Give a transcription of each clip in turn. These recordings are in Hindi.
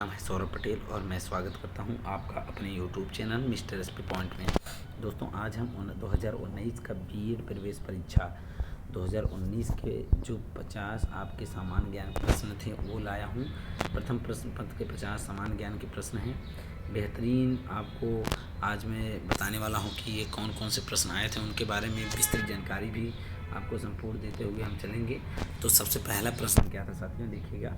नाम है सौरभ पटेल और मैं स्वागत करता हूं आपका अपने YouTube channel mister SP point में। दोस्तों आज हम 2019 का बीएड प्रवेश परीक्षा 2019 के जो 50 आपके सामान्य ज्ञान प्रश्न थे वो लाया हूं। प्रथम प्रश्न पत्र के 50 सामान्य ज्ञान के प्रश्न हैं। बेहतरीन आपको आज मैं बताने वाला हूं कि ये कौन कौन से प्रश्न आए थे, उनके बारे में विस्तृत जानकारी भी आपको संपूर्ण देते हुए हम चलेंगे। तो सबसे पहला प्रश्न क्या था साथियों, देखिएगा,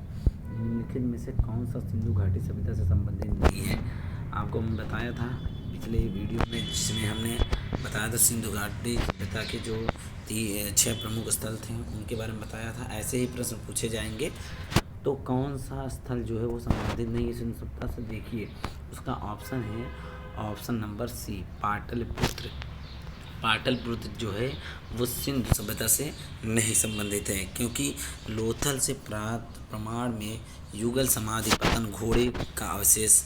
निम्नलिखित में से कौन सा सिंधु घाटी सभ्यता से संबंधित नहीं है। आपको मैं बताया था पिछले वीडियो में, जिसमें हमने बताया था सिंधु घाटी सभ्यता के जो 6 प्रमुख स्थल थे उनके बारे में बताया था। ऐसे ही प्रश्न पूछे जाएंगे। तो कौन सा स्थल जो है वो संबंधित नहीं है सिंधु सभ्यता से, देखिए उसका ऑप्शन है option number C, Pataliputra. Pataliputra जो है वो सिंधु सभ्यता से नहीं संबंधित है, क्योंकि लोथल से प्राप्त प्रमाण में युगल समाधि पतन, घोड़े का अवशेष,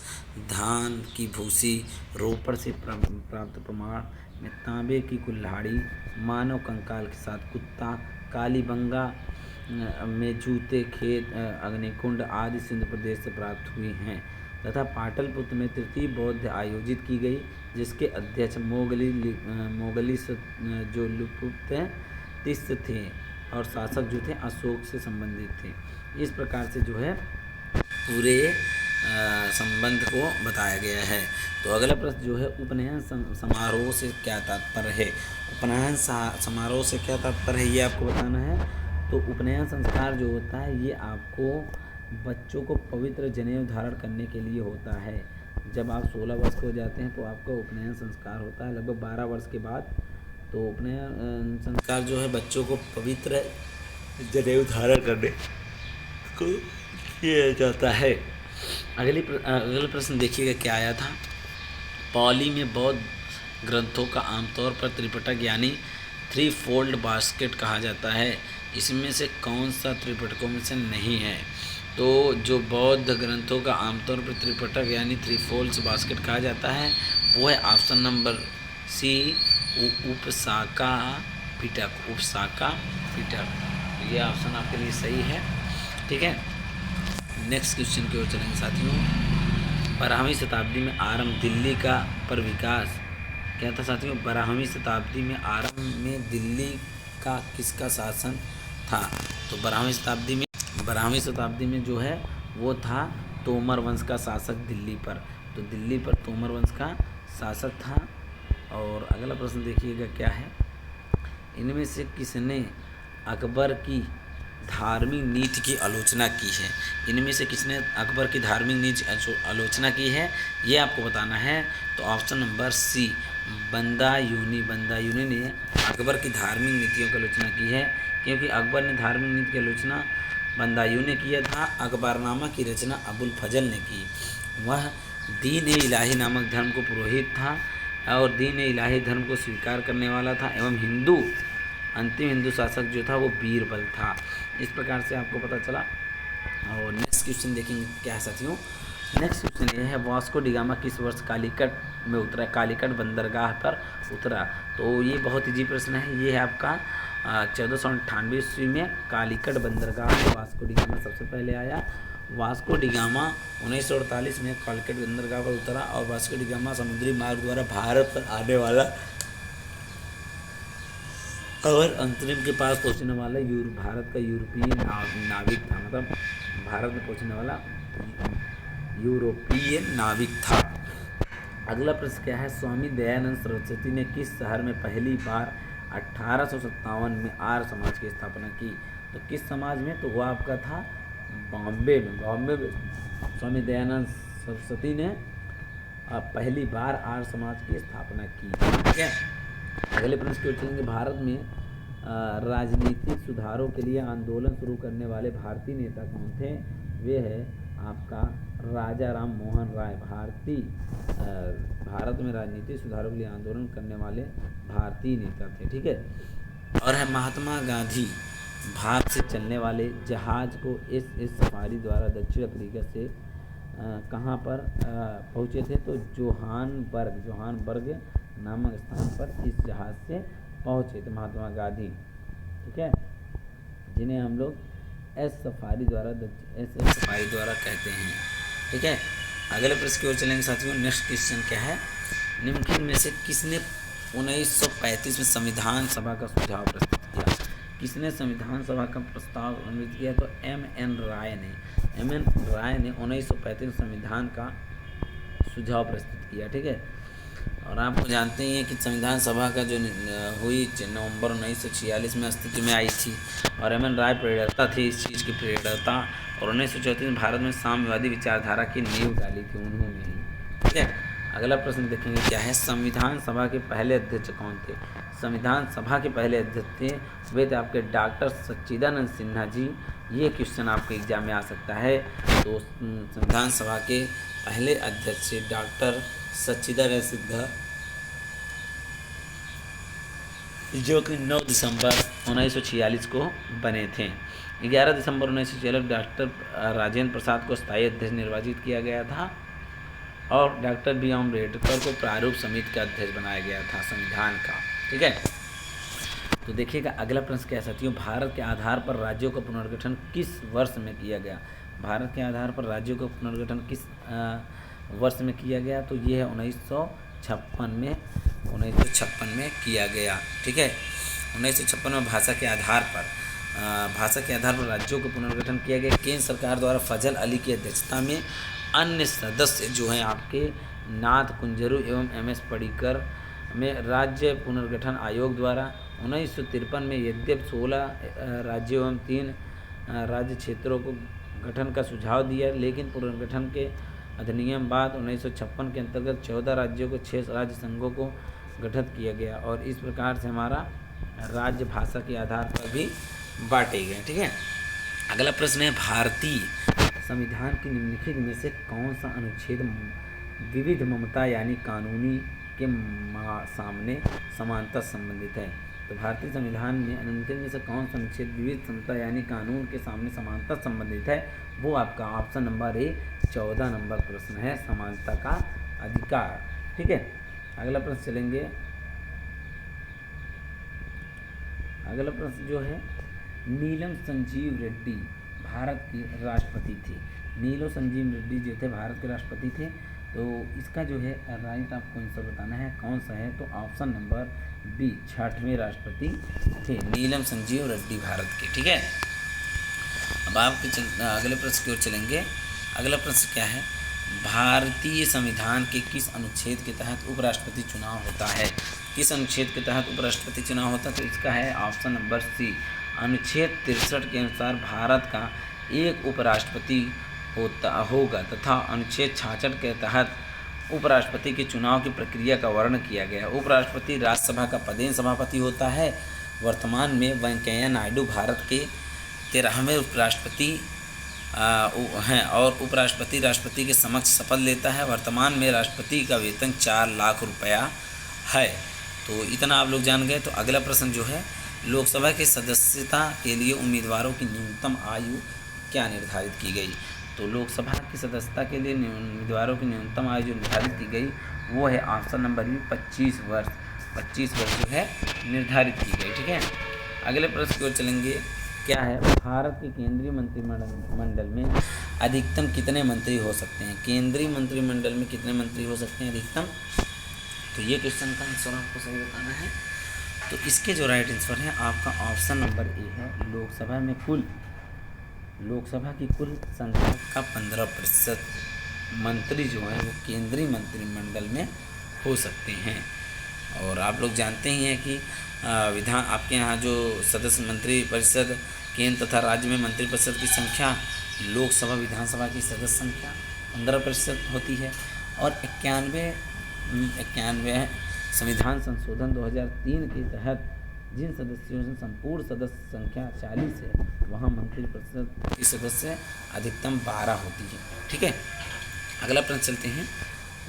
धान की भूसी, रोपड़ से प्राप्त प्रमाण में तांबे की कुल्हाड़ी, मानव कंकाल के साथ कुत्ता, कालीबंगा में जूते, खेत, अग्निकुंड आदि सिंध प्रदेश से प्राप्त हुए हैं तथा पाटलिपुत्र में तृतीय बौद्ध आयोजित की गई, जिसके अध्यक्ष मोगली जो लुप्त थे और शासक जो थे अशोक से संबंधित थे। इस प्रकार से जो है पूरे संबंध को बताया गया है। तो अगला प्रश्न जो है, उपनयन समारोह से क्या तात्पर्य है। उपनयन समारोह से क्या तात्पर्य है ये आपको बताना है। तो उपनयन संस्कार जो होता है ये आपको बच्चों को पवित्र जनेऊ धारण करने के लिए होता है। जब आप 16 वर्ष के हो जाते हैं तो आपका उपनयन संस्कार होता है लगभग 12 वर्ष के बाद। तो उपनयन संस्कार जो है बच्चों को पवित्र जनेऊ धारण करने को किया जाता है। अगले प्रश्न देखिएगा क्या आया था। पाली में बौद्ध ग्रंथों का आमतौर पर त्रिपिटक यानी 3 फोल्ड बास्केट कहा जाता है। इसमें से कौन सा त्रिपिटकों में से नहीं है। तो जो बौद्ध ग्रंथों का आमतौर पर त्रिपिटक यानी 3 फोल्ड बास्केट कहा जाता है वो है ऑप्शन नंबर सी, उपशाका पिटक। उपशाका पिटक ये ऑप्शन आपके लिए सही है। ठीक है, नेक्स्ट क्वेश्चन की ओर चलेंगे साथियों। 12वीं शताब्दी में आरंभ दिल्ली का पर विकास क्या था साथियों। 12वीं शताब्दी में आरंभ में दिल्ली का किसका शासन था। तो 12वीं शताब्दी में जो है वो था तोमर वंश का शासक दिल्ली पर। तो दिल्ली पर तोमर वंश का शासक था। और अगला प्रश्न देखिएगा क्या है, इनमें से किसने अकबर की धार्मिक नीति की आलोचना की है। इनमें से किसने अकबर की धार्मिक नीति आलोचना की है ये आपको बताना है। तो ऑप्शन नंबर सी, बंदायूनी ने अकबर की धार्मिक नीतियों की आलोचना की है, क्योंकि अकबर ने धार्मिक नीति की आलोचना बंदायूं ने किया था। अकबरनामा की रचना अबुल फजल ने की। वह दीन ए इलाही नामक धर्म को पुरोहित था और दीन ए इलाही धर्म को स्वीकार करने वाला था, एवं अंतिम हिंदू शासक जो था वो बीरबल था। इस प्रकार से आपको पता चला। और नेक्स्ट क्वेश्चन देखेंगे क्या है साथियों। नेक्स्ट क्वेश्चन ये है, वास्को डी गामा किस वर्ष कालीकट में उतरा, कालीकट बंदरगाह पर उतरा। तो ये बहुत इजी प्रश्न है। ये है आपका 1498 ईस्वी में कालीकट बंदरगाह में वास्को डी गामा सबसे पहले आया। वास्को डी गामा 1948 में कालीकट बंदरगाह पर उतरा और वास्को डी गामा समुद्री मार्ग द्वारा भारत पर आने वाला और अंतरिम के पास पहुंचने वाला भारत का यूरोपीय नाविक था। मतलब भारत में पहुंचने वाला यूरोपीय नाविक था। अगला प्रश्न क्या है, स्वामी दयानंद सरस्वती ने किस शहर में पहली बार 1857 में आर्य समाज की स्थापना की। तो किस समाज में, तो वह आपका था बॉम्बे में। बॉम्बे में स्वामी दयानंद सरस्वती ने पहली बार आर्य समाज की स्थापना की। ठीक है, अगले प्रश्न की ओर चलेंगे। भारत में राजनीतिक सुधारों के लिए आंदोलन शुरू करने वाले भारतीय नेता कौन थे। वे है आपका राजा राम मोहन राय। भारत में राजनीतिक सुधारों के लिए आंदोलन करने वाले भारतीय नेता थे। ठीक है, और है महात्मा गांधी भारत से चलने वाले जहाज को एस सफारी द्वारा दक्षिण अफ्रीका से कहाँ पर पहुँचे थे। तो जोहानबर्ग नामक स्थान पर इस जहाज से पहुँचे थे महात्मा गांधी। ठीक है, जिन्हें हम लोग एस सफारी द्वारा कहते हैं। ठीक है। अगले प्रश्न की ओर चलेंगे साथियों। नेक्स्ट क्वेश्चन क्या है, निम्नलिखित में से किसने 1935 में संविधान सभा का सुझाव प्रस्तुत किया? किसने संविधान सभा का प्रस्ताव प्रस्तुत किया? तो एम.एन. राय ने 1935 में संविधान का सुझाव प्रस्तुत किया। ठीक है। और आप जानते ही हैं कि संविधान सभा का जो हुई नवंबर 1946 में अस्तित्व में आई थी, और एम.एन. राय प्रेरता थी इस चीज़ की प्रेरता, और 1934 में भारत में साम्यवादी विचारधारा की नींव डाली थी उन्होंने ही। ठीक है। अगला प्रश्न देखेंगे क्या है, संविधान सभा के पहले अध्यक्ष कौन थे? संविधान सभा के पहले अध्यक्ष थे वे थे आपके डॉक्टर सच्चिदानंद सिन्हा जी। ये क्वेश्चन आपके एग्जाम में आ सकता है। तो संविधान सभा के पहले अध्यक्ष डॉक्टर सच्चिदानंद सिन्हा, जो कि 9 दिसंबर 1946 को बने थे। 11 दिसंबर 1946 डॉक्टर राजेंद्र प्रसाद को स्थायी अध्यक्ष निर्वाचित किया गया था, और डॉक्टर बी. अम्बेडकर को प्रारूप समिति का अध्यक्ष बनाया गया था संविधान का। ठीक है। तो देखिएगा अगला प्रश्न क्या है साथियों, भारत के आधार पर राज्यों का पुनर्गठन किस वर्ष में किया गया? भारत के आधार पर राज्यों का पुनर्गठन किस वर्ष में किया गया? तो ये है 1956 में किया गया। ठीक है। 1956 में भाषा के आधार पर राज्यों का पुनर्गठन किया गया। केंद्र सरकार द्वारा फजल अली की अध्यक्षता में अन्य सदस्य जो हैं आपके नाथ कुंजरू एवं एम.एस. पडिक्कर में राज्य पुनर्गठन आयोग द्वारा 1953 में यद्यपि 16 राज्यों एवं 3 राज्य क्षेत्रों को गठन का सुझाव दिया, लेकिन पुनर्गठन के अधिनियम बाद 1956 के अंतर्गत 14 राज्यों को 6 राज्य संघों को गठित किया गया, और इस प्रकार से हमारा राज्य भाषा के आधार पर भी बांटे गए। ठीक है। अगला प्रश्न है, भारतीय संविधान के निम्नलिखित में से कौन सा अनुच्छेद विविध ममता यानी कानूनी के सामने समानता संबंधित है? तो भारतीय संविधान में निम्नलिखित में से कौन सा अनुच्छेद विविध समता यानी कानून के सामने समानता संबंधित है? वो आपका ऑप्शन नंबर ए 14 नंबर प्रश्न है, समानता का अधिकार। ठीक है। अगला प्रश्न चलेंगे। अगला प्रश्न जो है, नीलम संजीव रेड्डी भारत के राष्ट्रपति थे। नीलम संजीव रेड्डी जो थे भारत के राष्ट्रपति थे। तो इसका जो है राइट आपको आंसर बताना है कौन सा है। तो ऑप्शन नंबर बी 6वें राष्ट्रपति थे नीलम संजीव रेड्डी भारत के। ठीक है। अब आपके अगले प्रश्न की ओर चलेंगे। अगला प्रश्न क्या है, भारतीय संविधान के किस अनुच्छेद के तहत उपराष्ट्रपति चुनाव होता है? किस अनुच्छेद के तहत उपराष्ट्रपति चुनाव होता है? तो इसका है ऑप्शन नंबर सी, अनुच्छेद 63 के अनुसार भारत का एक उपराष्ट्रपति होगा तथा अनुच्छेद 66 के तहत उपराष्ट्रपति के चुनाव की प्रक्रिया का वर्णन किया गया। उपराष्ट्रपति राज्यसभा का पदेन सभापति होता है। वर्तमान में वेंकैया नायडू भारत के 13वें उपराष्ट्रपति हैं, और उपराष्ट्रपति राष्ट्रपति के समक्ष शपथ लेता है। वर्तमान में राष्ट्रपति का वेतन 4 लाख रुपया है। तो इतना आप लोग जान गए। तो अगला प्रश्न जो है, लोकसभा की सदस्यता के लिए उम्मीदवारों की न्यूनतम आयु क्या निर्धारित की गई? तो लोकसभा की सदस्यता के लिए उम्मीदवारों की न्यूनतम आयु जो निर्धारित की गई वो है ऑप्शन नंबर बी 25 वर्ष। 25 वर्ष जो है निर्धारित की गई। ठीक है। अगले प्रश्न की ओर चलेंगे। क्या है, भारत के केंद्रीय मंत्रिमंडल में अधिकतम कितने मंत्री हो सकते हैं? केंद्रीय मंत्रिमंडल में कितने मंत्री हो सकते हैं अधिकतम? तो ये क्वेश्चन का आंसर आपको सही बताना है। तो इसके जो राइट आंसर है आपका ऑप्शन नंबर ए है। लोकसभा की कुल संख्या का 15% मंत्री जो है वो केंद्रीय मंत्रिमंडल में हो सकते हैं। और आप लोग जानते ही हैं कि विधान आपके यहाँ जो सदस्य मंत्री परिषद केंद्र तथा राज्य में मंत्री परिषद की संख्या, लोकसभा विधानसभा की सदस्य संख्या 15% होती है। और 91 संविधान संशोधन 2003 के तहत जिन सदस्यों से संपूर्ण सदस्य संख्या 40 है, वहाँ मंत्री परिषद की सदस्य अधिकतम 12 होती है। ठीक है। अगला प्रश्न चलते हैं,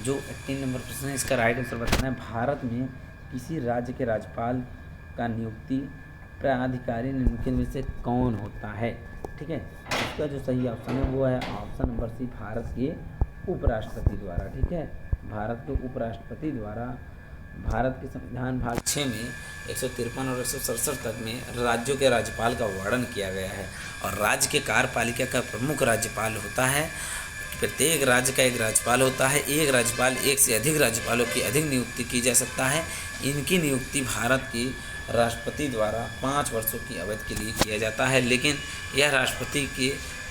जो 18 नंबर प्रश्न है, इसका राइट आंसर बताना है। भारत में किसी राज्य के राज्यपाल का नियुक्ति प्राधिकारी निम्नलिखित में से कौन होता है? ठीक है। इसका जो सही ऑप्शन है वो है ऑप्शन नंबर सी, भारत के उपराष्ट्रपति द्वारा। ठीक है। भारत के उपराष्ट्रपति द्वारा भारत के संविधान भाग 6 में 153 और 167 तक में राज्यों के राज्यपाल का वर्णन किया गया है। और राज्य के कार्यपालिका का प्रमुख राज्यपाल होता है प्रत्येक राज्य का एक राज्यपाल होता है। एक राज्यपाल एक से अधिक राज्यपालों की अधिक नियुक्ति की जा सकता है। इनकी नियुक्ति भारत की राष्ट्रपति द्वारा 5 वर्षों की अवधि के लिए किया जाता है, लेकिन यह राष्ट्रपति के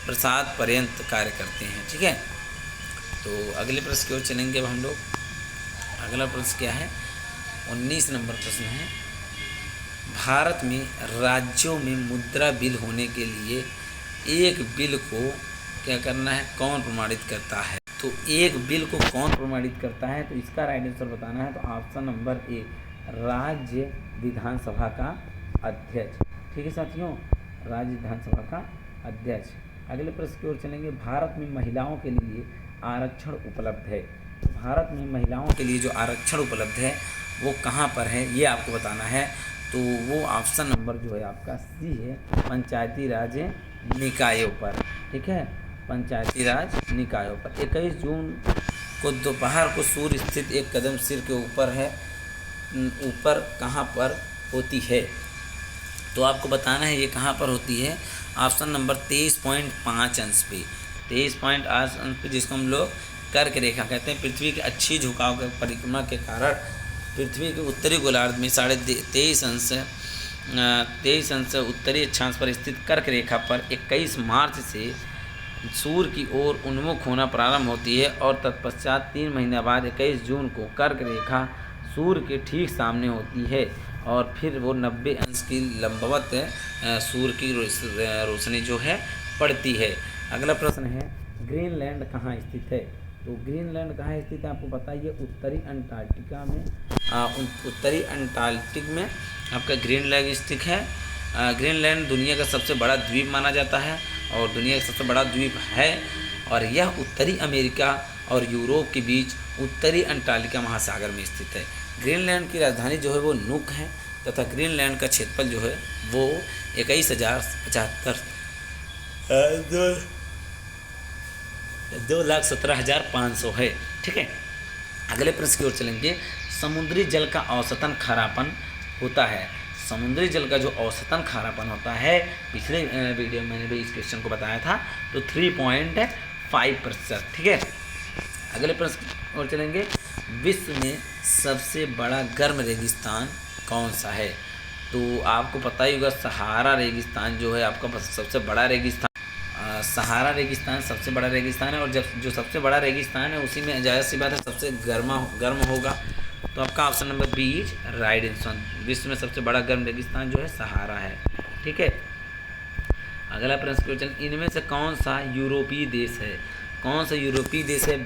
प्रसाद पर्यंत कार्य करते हैं। ठीक है, तो अगले प्रश्न की ओर चलेंगे अब हम लोग। अगला प्रश्न क्या है? 19 नंबर प्रश्न है, भारत में राज्यों में मुद्रा बिल होने के लिए एक बिल को क्या करना है, कौन प्रमाणित करता है? तो एक बिल को कौन प्रमाणित करता है, तो इसका राइट आंसर बताना है। तो ऑप्शन नंबर ए, राज्य विधानसभा का अध्यक्ष। ठीक है साथियों, राज्य विधानसभा का अध्यक्ष। अगले प्रश्न की ओर चलेंगे, भारत में महिलाओं के लिए आरक्षण उपलब्ध है। भारत में महिलाओं के लिए जो आरक्षण उपलब्ध है वो कहाँ पर है, ये आपको बताना है। तो वो ऑप्शन नंबर जो है आपका सी है, पंचायती राज निकायों पर। ठीक है, पंचायती राज निकायों पर। 21 जून को दोपहर को सूर्य स्थित एक कदम सिर के ऊपर है, ऊपर कहाँ पर होती है? तो आपको बताना है ये कहाँ पर होती है। ऑप्शन नंबर 23.5 अंश पे, 23.8 अंश पे, जिसको हम लोग कर्क रेखा कहते हैं। पृथ्वी के अच्छी झुकाव के परिक्रमा के कारण पृथ्वी के उत्तरी गोलार्ध में 23.5 अंश उत्तरी अक्षांश पर स्थित कर्क रेखा पर 21 मार्च से सूर्य की ओर उन्मुख होना प्रारंभ होती है और तत्पश्चात 3 महीने बाद 21 जून को कर्क रेखा सूर्य के ठीक सामने होती है और फिर वो 90 अंश की लंबवत सूर्य की रोशनी जो है पड़ती है। अगला प्रश्न है, ग्रीनलैंड कहाँ स्थित है? तो ग्रीनलैंड कहाँ स्थित है आपको पता है, ये उत्तरी अंटार्कटिका में, उत्तरी अंटार्कटिक में आपका ग्रीनलैंड स्थित है। ग्रीनलैंड दुनिया का सबसे बड़ा द्वीप माना जाता है और दुनिया का सबसे बड़ा द्वीप है, और यह उत्तरी अमेरिका और यूरोप के बीच उत्तरी अंटार्कटिका महासागर में स्थित है। ग्रीनलैंड की राजधानी जो है वो नुक है तथा ग्रीनलैंड का क्षेत्रफल जो है वो 2,17,500 है। ठीक है, अगले प्रश्न की ओर चलेंगे, समुद्री जल का औसतन खारापन होता है। समुद्री जल का जो औसतन खारापन होता है, पिछले वीडियो में मैंने भी इस क्वेश्चन को बताया था, तो 3.5%। ठीक है, अगले प्रश्न की ओर चलेंगे, विश्व में सबसे बड़ा गर्म रेगिस्तान कौन सा है? तो आपको पता ही होगा, सहारा रेगिस्तान जो है आपका सबसे बड़ा रेगिस्तान, सहारा रेगिस्तान सबसे बड़ा रेगिस्तान है, और जब जो सबसे बड़ा रेगिस्तान है उसी में जाहिर सी बात है सबसे गर्म होगा। तो आपका option number B is right answer. विश्व में सबसे बड़ा गर्म रेगिस्तान जो है सहारा है। ठीक है, अगला प्रश्न क्वेश्चन, इनमें से कौन सा यूरोपीय देश है? कौन सा यूरोपीय देश है?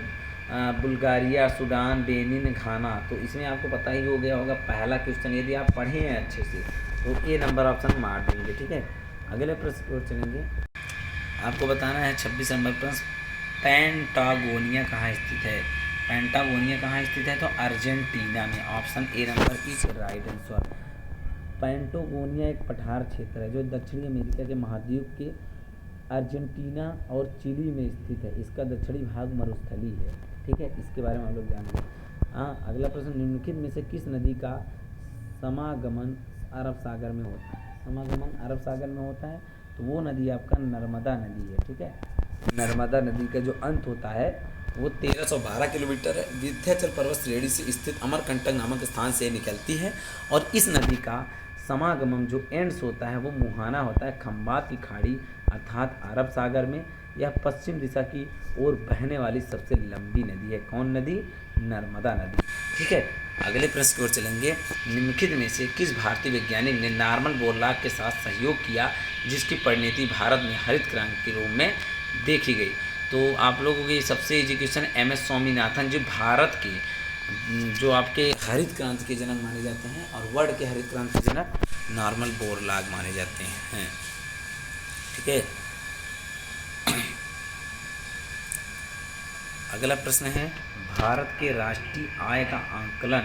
बुल्गारिया, सूडान, बेनिन, घाना। तो इसमें आपको पता ही हो गया होगा, पहला क्वेश्चन यदि आप पढ़े हैं अच्छे से तो ए नंबर ऑप्शन मार देंगे। ठीक है, अगले प्रश्न की ओर चलेंगे, आपको बताना है 26 नंबर प्रश्न, पेंटागोनिया कहाँ स्थित है? पेंटागोनिया कहाँ स्थित है? तो अर्जेंटीना में। Option A number is right answer. पेंटागोनिया एक पठार क्षेत्र है जो दक्षिणी अमेरिका के महाद्वीप के अर्जेंटीना और चिली में स्थित है। इसका दक्षिणी भाग मरुस्थली है। ठीक है, इसके बारे में हम लोग जानेंगे। अगला प्रश्न, निम्नलिखित में से किस नदी का समागमन अरब सागर में होता है? समागमन अरब सागर में होता है तो वो नदी आपका नर्मदा नदी है। ठीक है, नर्मदा नदी का जो अंत होता है वो 1312 किलोमीटर है, विंध्याचल पर्वत श्रेणी से स्थित अमरकंटक नामक स्थान से निकलती है, और इस नदी का समागमन जो एंड्स होता है वो मुहाना होता है, खंबात की खाड़ी अर्थात अरब सागर में। यह पश्चिम दिशा की ओर बहने वाली सबसे लंबी नदी है। कौन नदी? नर्मदा नदी। ठीक है, अगले प्रश्न की ओर चलेंगे, निम्नलिखित में से किस भारतीय वैज्ञानिक ने नॉर्मन बोरलॉग के साथ सहयोग किया जिसकी परिणति भारत में हरित क्रांति के रूप में देखी गई? तो आप लोगों की सबसे इजी क्वेश्चन, MS स्वामीनाथन जो भारत के जो आपके हरित क्रांति के जनक माने जाते हैं, और वर्ल्ड के हरित क्रांति के जनक नॉर्मन बोरलॉग माने जाते हैं। ठीक है, अगला प्रश्न है, भारत के राष्ट्रीय आय का आंकलन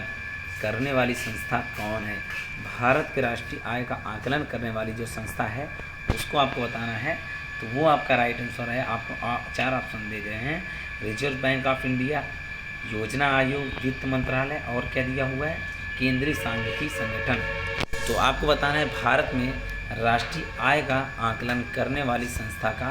करने वाली संस्था कौन है? भारत के राष्ट्रीय आय का आंकलन करने वाली जो संस्था है उसको आपको बताना है। तो वो आपका राइट आंसर है। आपको 4 ऑप्शन दे गए हैं, रिजर्व बैंक ऑफ इंडिया, योजना आयोग, वित्त मंत्रालय, और क्या दिया हुआ है, केंद्रीय सांख्यिकी संगठन। तो आपको बताना है भारत में राष्ट्रीय आय का आंकलन करने वाली संस्था का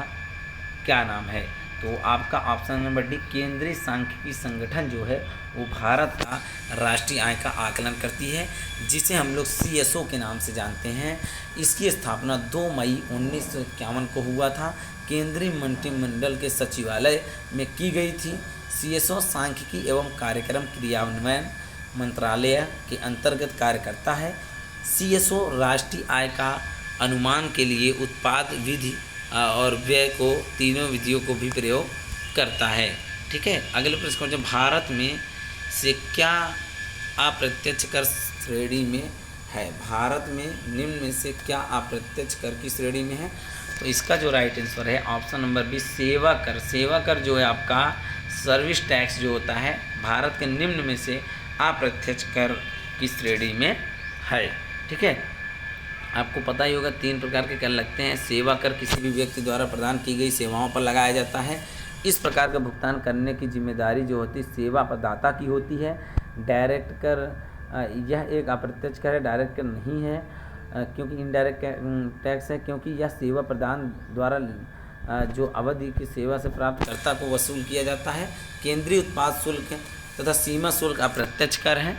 क्या नाम है? तो आपका ऑप्शन नंबर डी केंद्रीय सांख्यिकी संगठन जो है वो भारत का राष्ट्रीय आय का आकलन करती है, जिसे हम लोग CSO के नाम से जानते हैं। इसकी स्थापना 2 मई 1951 को हुआ था, केंद्रीय मंत्रिमंडल के सचिवालय में की गई थी। CSO सांख्यिकी एवं कार्यक्रम क्रियान्वयन मंत्रालय के अंतर्गत कार्य करता है। CSO राष्ट्रीय आय का अनुमान के लिए उत्पाद विधि और व्यय को तीनों विधियों को भी प्रयोग करता है। ठीक है, अगले प्रश्न जो भारत में से क्या अप्रत्यक्ष कर श्रेणी में है? भारत में निम्न में से क्या अप्रत्यक्ष कर की श्रेणी में है? तो इसका जो राइट आंसर है ऑप्शन नंबर बी सेवा कर। सेवा कर जो है आपका सर्विस टैक्स जो होता है भारत के निम्न में से अप्रत्यक्ष कर की श्रेणी में है। ठीक है, आपको पता ही होगा 3 प्रकार के कर लगते हैं। सेवा कर किसी भी व्यक्ति द्वारा प्रदान की गई सेवाओं पर लगाया जाता है। इस प्रकार का भुगतान करने की जिम्मेदारी जो होती है सेवा प्रदाता की होती है। डायरेक्ट कर यह एक अप्रत्यक्ष कर है, डायरेक्ट कर नहीं है, क्योंकि इनडायरेक्ट टैक्स है, क्योंकि यह सेवा प्रदान द्वारा जो अवधि की सेवा से प्राप्तकर्ता को वसूल किया जाता है। केंद्रीय उत्पाद शुल्क तथा सीमा शुल्क अप्रत्यक्ष कर हैं,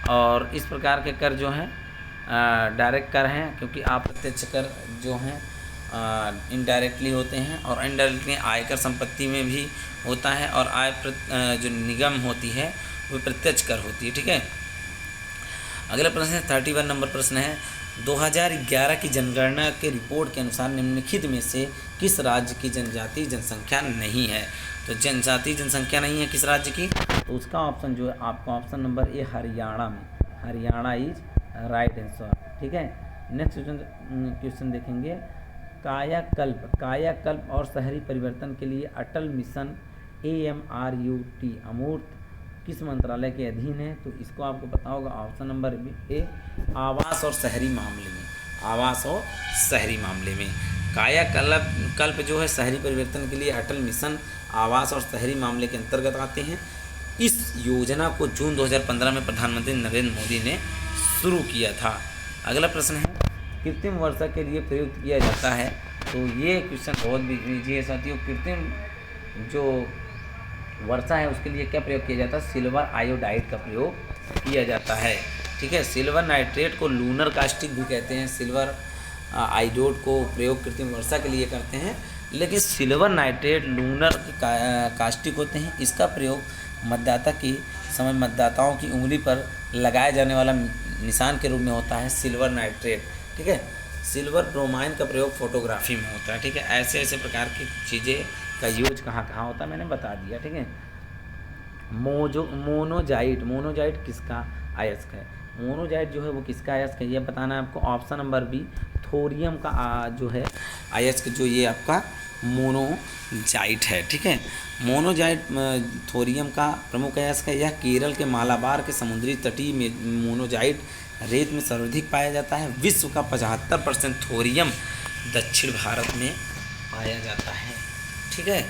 और इस प्रकार के कर जो हैं डायरेक्ट कर हैं, क्योंकि अप्रत्यक्ष कर जो हैं इनडायरेक्टली होते हैं, और इनडायरेक्टली आयकर संपत्ति में भी होता है, और आय जो निगम होती है वो प्रत्यक्ष कर होती है। ठीक है, अगला प्रश्न है 31 नंबर प्रश्न है 2011 की जनगणना के रिपोर्ट के अनुसार निम्नलिखित में से किस राज्य की जनजातीय जनसंख्या नहीं है? तो जनजातीय जनसंख्या नहीं है किस राज्य की? तो उसका ऑप्शन जो है आपका ऑप्शन नंबर ए हरियाणा में, हरियाणा इज राइट आंसर। ठीक है, नेक्स्ट क्वेश्चन देखेंगे कायाकल्प और शहरी परिवर्तन के लिए अटल मिशन AMRUT अमूर्त किस मंत्रालय के अधीन है? तो इसको आपको पता होगा ऑप्शन नंबर ए आवास और शहरी मामले में, आवास और शहरी मामले में। कायाकल्प जो है शहरी परिवर्तन के लिए अटल मिशन आवास और शहरी मामले के अंतर्गत आते हैं। इस योजना को जून 2015 में प्रधानमंत्री नरेंद्र मोदी ने शुरू किया था। अगला प्रश्न है कृत्रिम वर्षा के लिए प्रयुक्त किया जाता है? तो ये क्वेश्चन बहुत इजी है साथियों। कृत्रिम जो वर्षा है उसके लिए क्या प्रयोग किया जाता है? सिल्वर आयोडाइड का प्रयोग किया जाता है। ठीक है, सिल्वर नाइट्रेट को लूनर कास्टिक भी कहते हैं। सिल्वर आयोडाइड को प्रयोग कृत्रिम वर्षा के लिए करते हैं, लेकिन सिल्वर नाइट्रेट लूनर कास्टिक होते हैं। इसका प्रयोग मतदाता की समय मतदाताओं की उंगली पर लगाए जाने वाला निशान के रूप में होता है सिल्वर नाइट्रेट। ठीक है, सिल्वर ब्रोमाइन का प्रयोग फोटोग्राफी में होता है। ठीक है, ऐसे ऐसे प्रकार की चीज़ें का यूज कहाँ कहाँ होता है मैंने बता दिया। ठीक है, मोनोजाइट किसका अयस्क है? मोनोजाइट जो है वो किसका अयस्क है ये बताना है आपको। ऑप्शन नंबर बी थोरियम का जो है अयस्क जो ये आपका मोनोजाइट है। ठीक है, मोनोजाइट थोरियम का प्रमुख अयस्क है। यह केरल के मालाबार के समुद्री तटीय में मोनोजाइट रेत में सर्वाधिक पाया जाता है। विश्व का 75% थोरियम दक्षिण भारत में पाया जाता है। ठीक है,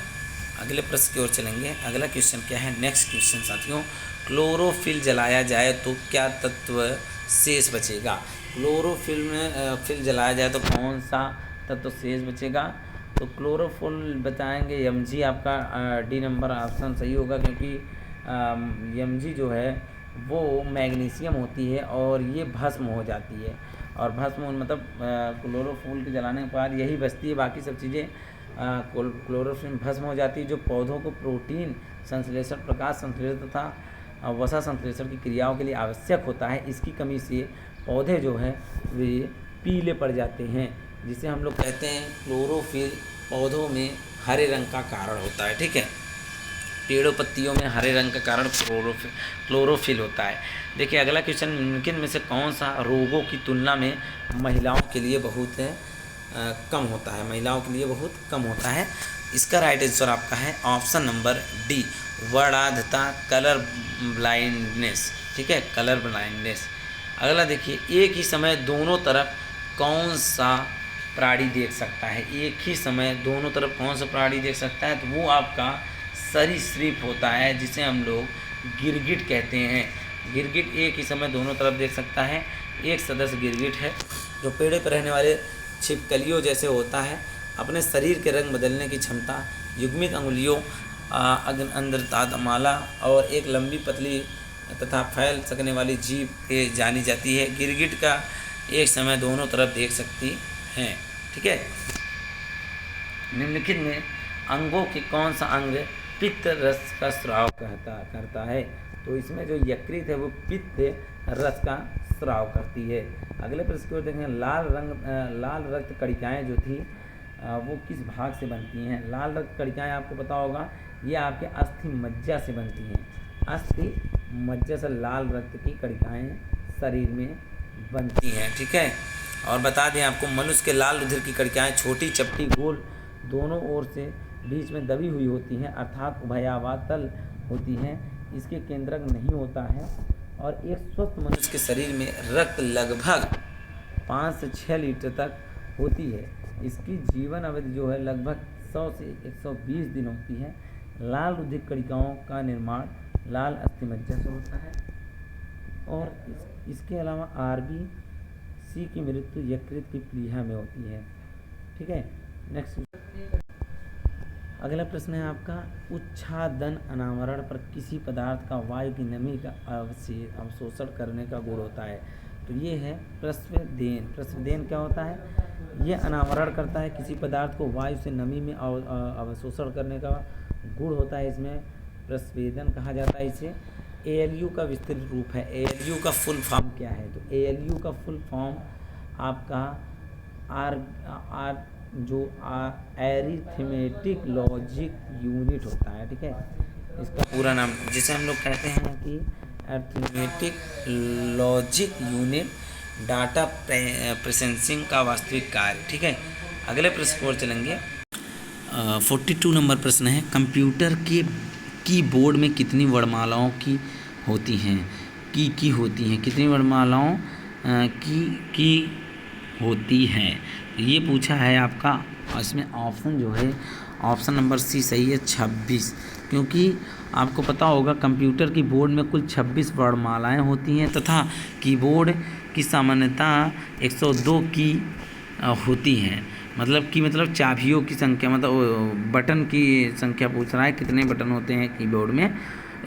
अगले प्रश्न की ओर चलेंगे। अगला क्वेश्चन क्या है? नेक्स्ट क्वेश्चन साथियों, क्लोरोफिल जलाया जाए तो क्या तत्व शेष बचेगा? क्लोरोफिल में फिल जलाया जाए तो कौन सा तत्व शेष बचेगा? तो क्लोरोफिल बताएंगे Mg। आपका डी नंबर ऑप्शन सही होगा, क्योंकि Mg जो है वो मैग्नीशियम होती है और ये भस्म हो जाती है, और भस्म मतलब क्लोरोफिल के जलाने के बाद यही बचती है। बाकी सब चीज़ें क्लोरोफिल भस्म हो जाती है, जो पौधों को प्रोटीन संश्लेषण, प्रकाश संश्लेषण तथा वसा संश्लेषण की क्रियाओं के लिए आवश्यक होता है। इसकी कमी से पौधे जो हैं वे पीले पड़ जाते हैं, जिसे हम लोग कहते हैं क्लोरोफिल पौधों में हरे रंग का कारण होता है। ठीक है, पेड़ों पत्तियों में हरे रंग का कारण क्लोरोफिल होता है। देखिए अगला क्वेश्चन, निम्नलिखित में से कौन सा रोगों की तुलना में महिलाओं के लिए बहुत कम होता है? महिलाओं के लिए बहुत कम होता है। इसका राइट आंसर आपका है ऑप्शन नंबर डी वर्णांधता, कलर ब्लाइंडनेस। ठीक है, कलर ब्लाइंडनेस। अगला देखिए, एक ही समय दोनों तरफ कौन सा प्राणी देख सकता है? एक ही समय दोनों तरफ कौन सा प्राणी देख सकता है? तो वो आपका सरीसृप होता है, जिसे हम लोग गिरगिट कहते हैं। गिरगिट एक ही समय दोनों तरफ देख सकता है। एक सदस्य गिरगिट है जो पेड़ पर रहने वाले छिपकलियों जैसे होता है। अपने शरीर के रंग बदलने की क्षमता युग्मित अंगुलियों अंतरमाला और एक लंबी पतली तथा फैल सकने वाली जीभ के जानी जाती है। गिरगिट का एक समय दोनों तरफ देख सकती हैं। ठीक है। निम्नलिखित में अंगों के कौन सा अंग पित्त रस का स्राव करता है? तो इसमें जो यकृत है वो पित्त रस का स्राव करती है। अगले प्रश्न की ओर देखें। लाल रक्त कणिकाएँ जो थी वो किस भाग से बनती हैं? लाल रक्त कणिकाएँ आपको पता होगा ये आपके अस्थि मज्जा से बनती हैं। अस्थि मज्जा से लाल रक्त की कणिकाएँ शरीर में बनती हैं। ठीक है। और बता दें आपको, मनुष्य के लाल रुधिर की कणिकाएँ छोटी, चपटी, गोल दोनों ओर से बीच में दबी हुई होती हैं, अर्थात उभयावतल होती हैं। इसके केंद्रक नहीं होता है और एक स्वस्थ मनुष्य के शरीर में रक्त लगभग 5 से 6 लीटर तक होती है। इसकी जीवन अवधि जो है लगभग 100 से 120 दिन होती है। लाल रुधिर कणिकाओं का निर्माण लाल अस्थिमज्जा से होता है और इसके अलावा आरबीसी की मृत्यु यकृत की प्लीहा में होती है। ठीक है। नेक्स्ट अगला प्रश्न है आपका, उच्छादन अनावरण पर किसी पदार्थ का वायु की नमी का अवशोषण करने का गुण होता है? तो ये है प्रस्वदेन। प्रस्वदेन क्या होता है? ये अनावरण करता है किसी पदार्थ को वायु से नमी में अवशोषण करने का गुण होता है। इसमें प्रस्वेदन कहा जाता है इसे। ALU का विस्तृत रूप है। ALU का फुल फॉर्म क्या है? तो ALU का फुल फॉर्म आपका एरिथमेटिक लॉजिक यूनिट होता है। ठीक है। इसका पूरा नाम जिसे हम लोग कहते हैं कि arithmetic logic unit, data processing का वास्तविक कार्य। ठीक है। अगले प्रश्न की ओर चलेंगे। 42 नंबर प्रश्न है, कंप्यूटर के कीबोर्ड में कितनी वर्णमालाओं की होती हैं? की होती हैं, कितनी वर्णमालाओं की होती हैं? ये पूछा है आपका। इसमें ऑप्शन जो है ऑप्शन नंबर सी सही है, 26। क्योंकि आपको पता होगा कंप्यूटर की बोर्ड में कुल 26 वर्णमालाएँ होती हैं तथा कीबोर्ड की सामान्यतः 102 की होती हैं। मतलब चाबियों की संख्या, मतलब बटन की संख्या पूछ रहा है, कितने बटन होते हैं कीबोर्ड में?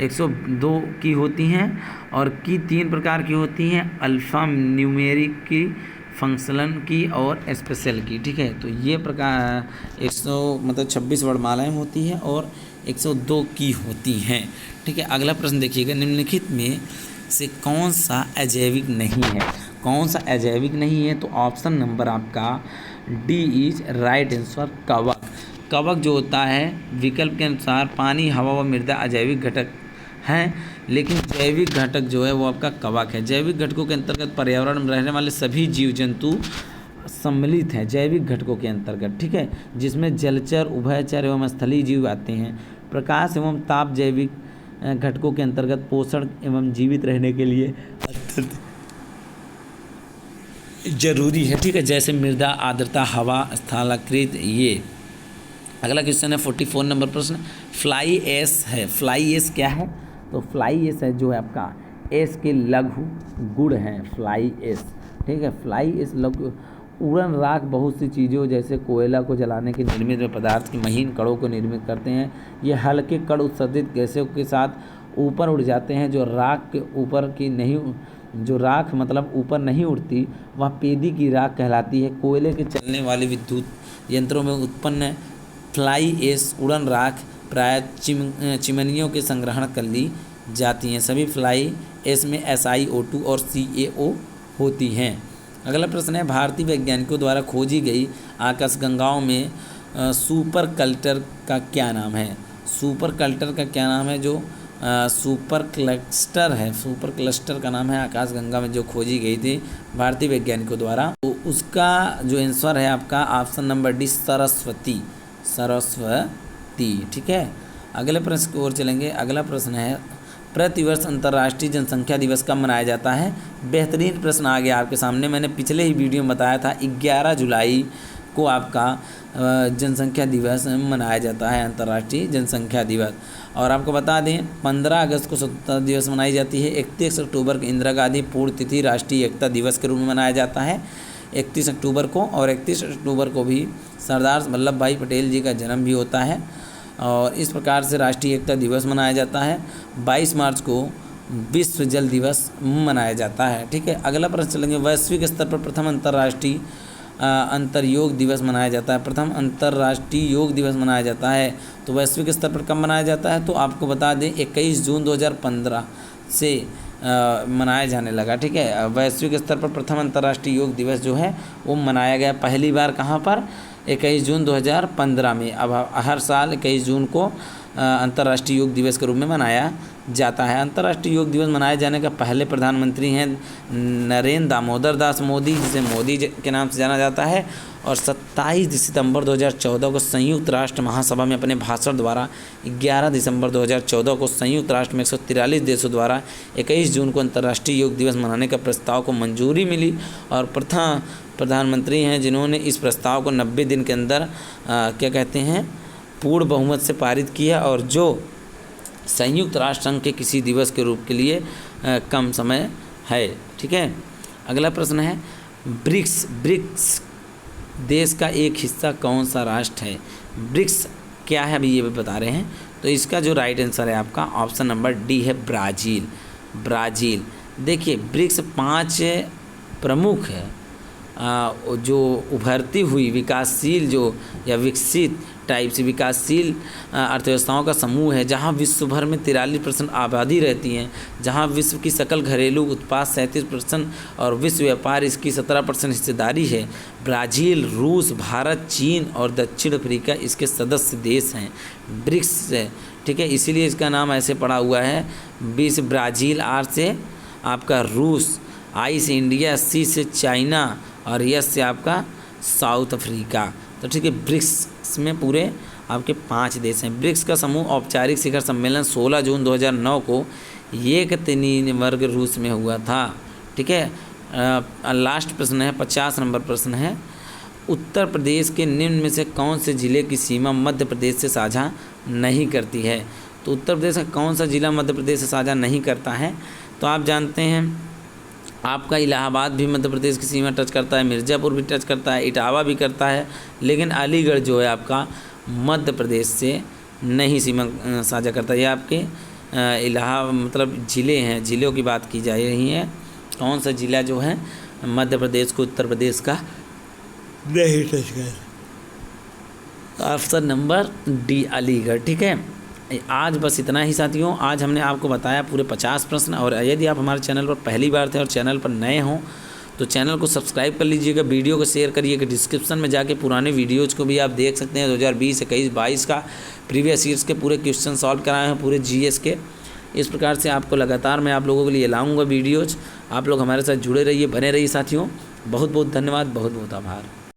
102 की होती हैं। और की 3 प्रकार की होती हैं, अल्फ़ा न्यूमेरिक की, फंक्शनल की और स्पेशल की। ठीक है। तो ये प्रकार 26 वर्णमालाएँ होती हैं और 102 की होती हैं। ठीक है। अगला प्रश्न देखिएगा, निम्नलिखित में से कौन सा अजैविक नहीं है? कौन सा अजैविक नहीं है? तो ऑप्शन नंबर आपका डी इज राइट आंसर, कवक। कवक जो होता है विकल्प के अनुसार पानी, हवा व मृदा अजैविक घटक हैं, लेकिन जैविक घटक जो है वो आपका कवक है। जैविक घटकों के अंतर्गत पर्यावरण में रहने वाले सभी जीव जंतु सम्मिलित हैं जैविक घटकों के अंतर्गत। ठीक है। जिसमें जलचर, उभयचर एवं स्थलीय जीव आते हैं। प्रकाश एवं ताप जैविक घटकों के अंतर्गत पोषण एवं जीवित रहने के लिए जरूरी है। ठीक है। जैसे मृदा, आर्द्रता, हवा, स्थलाकृत। ये अगला क्वेश्चन है 44 नंबर प्रश्न, फ्लाई एस है। फ्लाई एस क्या है? तो फ्लाई एस है जो है आपका एस के लघु गुण हैं, फ्लाई एस। ठीक है। फ्लाई एस लघु उड़न राख बहुत सी चीज़ों जैसे कोयला को जलाने के निर्मित पदार्थ की महीन कणों को निर्मित करते हैं। ये हल्के कण उत्सर्जित गैसों के साथ ऊपर उड़ जाते हैं। जो राख के ऊपर की नहीं, जो राख मतलब ऊपर नहीं उड़ती, वह पेदी की राख कहलाती है। कोयले के चलने वाले विद्युत यंत्रों में उत्पन्न फ्लाई एस उड़न राख प्राय चिमनियों के संग्रहण कर ली जाती हैं। सभी फ्लाई एस में SiO2 और CaO होती हैं। अगला प्रश्न है, भारतीय वैज्ञानिकों द्वारा खोजी गई आकाशगंगाओं में सुपर कल्टर का क्या नाम है? सुपर कल्टर का क्या नाम है? जो सुपर क्लस्टर है, सुपर क्लस्टर का नाम है आकाशगंगा में जो खोजी गई थी भारतीय वैज्ञानिकों द्वारा। तो उसका जो आंसर है आपका option number D, Saraswati. Saraswati. ठीक है। अगले प्रश्न की ओर चलेंगे। अगला प्रश्न है, प्रतिवर्ष अंतर्राष्ट्रीय जनसंख्या दिवस कब मनाया जाता है? बेहतरीन प्रश्न आ गया आपके सामने। मैंने पिछले ही वीडियो में बताया था 11 जुलाई को आपका जनसंख्या दिवस मनाया जाता है, अंतर्राष्ट्रीय जनसंख्या दिवस। और आपको बता दें 15 अगस्त को स्वतंत्रता दिवस मनाई जाती है। 31 अक्टूबर को इंदिरा गांधी पुण्यतिथि राष्ट्रीय एकता दिवस के रूप में मनाया जाता है 31 अक्टूबर को। और 31 अक्टूबर को भी सरदार वल्लभ भाई पटेल जी का जन्म भी होता है। और इस प्रकार से राष्ट्रीय एकता दिवस मनाया जाता है। 22 मार्च को विश्व जल दिवस मनाया जाता है। ठीक है, अगला प्रश्न चलेंगे, वैश्विक स्तर पर प्रथम अंतर्राष्ट्रीय अंतर्योग दिवस मनाया जाता है। प्रथम अंतर्राष्ट्रीय योग दिवस मनाया जाता है तो वैश्विक स्तर पर कब मनाया जाता है, तो आपको बता दें 21 जून 2015 से मनाया जाने लगा। ठीक है, वैश्विक स्तर पर प्रथम अंतर्राष्ट्रीय योग दिवस जो है वो मनाया गया पहली बार कहाँ पर, 21 जून 2015 में। अब हर साल 21 जून को अंतर्राष्ट्रीय योग दिवस के रूप में मनाया जाता है। अंतर्राष्ट्रीय योग दिवस मनाए जाने का पहले प्रधानमंत्री हैं नरेंद्र दामोदर दास मोदी, जिसे मोदी के नाम से जाना जाता है। और 27 सितंबर 2014 को संयुक्त राष्ट्र महासभा में अपने भाषण द्वारा 11 दिसंबर 2014 को संयुक्त राष्ट्र में 143 देशों द्वारा 21 जून को अंतर्राष्ट्रीय योग दिवस मनाने का प्रस्ताव को मंजूरी मिली। और प्रथम प्रधानमंत्री हैं जिन्होंने इस प्रस्ताव को 90 दिन के अंदर क्या कहते हैं, पूर्ण बहुमत से पारित किया, और जो संयुक्त राष्ट्र संघ के किसी दिवस के रूप के लिए कम समय है। ठीक है, अगला प्रश्न है, ब्रिक्स देश का एक हिस्सा कौन सा राष्ट्र है। ब्रिक्स क्या है अभी ये भी बता रहे हैं, तो इसका जो राइट आंसर है आपका ऑप्शन नंबर डी है, ब्राज़ील। देखिए, ब्रिक्स 5 प्रमुख है जो उभरती हुई विकासशील जो या विकसित टाइप से विकासशील अर्थव्यवस्थाओं का समूह है, जहां विश्व भर में 43% आबादी रहती है, जहां विश्व की सकल घरेलू उत्पाद 37% और विश्व व्यापार इसकी 17% हिस्सेदारी है। ब्राज़ील, रूस, भारत, चीन और दक्षिण अफ्रीका इसके सदस्य देश हैं। ब्रिक्स है, ठीक है, इसीलिए इसका नाम ऐसे पड़ा हुआ है। बी से ब्राज़ील, आर से आपका रूस, आई से इंडिया, सी से चाइना और यस से आपका साउथ अफ्रीका। तो ठीक है, ब्रिक्स में पूरे आपके 5 देश हैं। ब्रिक्स का समूह औपचारिक शिखर सम्मेलन 16 जून 2009 को येकतेरिनबर्ग रूस में हुआ था। ठीक है, लास्ट प्रश्न है, 50 नंबर प्रश्न है, उत्तर प्रदेश के निम्न में से कौन से ज़िले की सीमा मध्य प्रदेश से साझा नहीं करती है। तो उत्तर प्रदेश का कौन सा ज़िला मध्य प्रदेश से साझा नहीं करता है, तो आप जानते हैं आपका इलाहाबाद भी मध्य प्रदेश की सीमा टच करता है, मिर्ज़ापुर भी टच करता है, इटावा भी करता है, लेकिन अलीगढ़ जो है आपका मध्य प्रदेश से नहीं सीमा साझा करता। ये आपके मतलब ज़िले हैं, ज़िलों की बात की जा रही है, कौन सा ज़िला जो है मध्य प्रदेश को उत्तर प्रदेश का नहीं टच करता। Option number D, Aligarh. ठीक है, आज बस इतना ही साथियों। आज हमने आपको बताया पूरे 50 प्रश्न, और यदि आप हमारे चैनल पर पहली बार थे और चैनल पर नए हों तो चैनल को सब्सक्राइब कर लीजिएगा, वीडियो को शेयर करिएगा, डिस्क्रिप्शन में जाके पुराने वीडियोज़ को भी आप देख सकते हैं। 2020, 21, 22 का प्रीवियस ईयर्स के पूरे क्वेश्चन सॉल्व कराए हैं, पूरे जीएस के। इस प्रकार से आपको लगातार मैं आप लोगों के लिए लाऊंगा वीडियोज़। आप लोग हमारे साथ जुड़े रहिए, बने रहिए साथियों। बहुत बहुत धन्यवाद, बहुत बहुत आभार।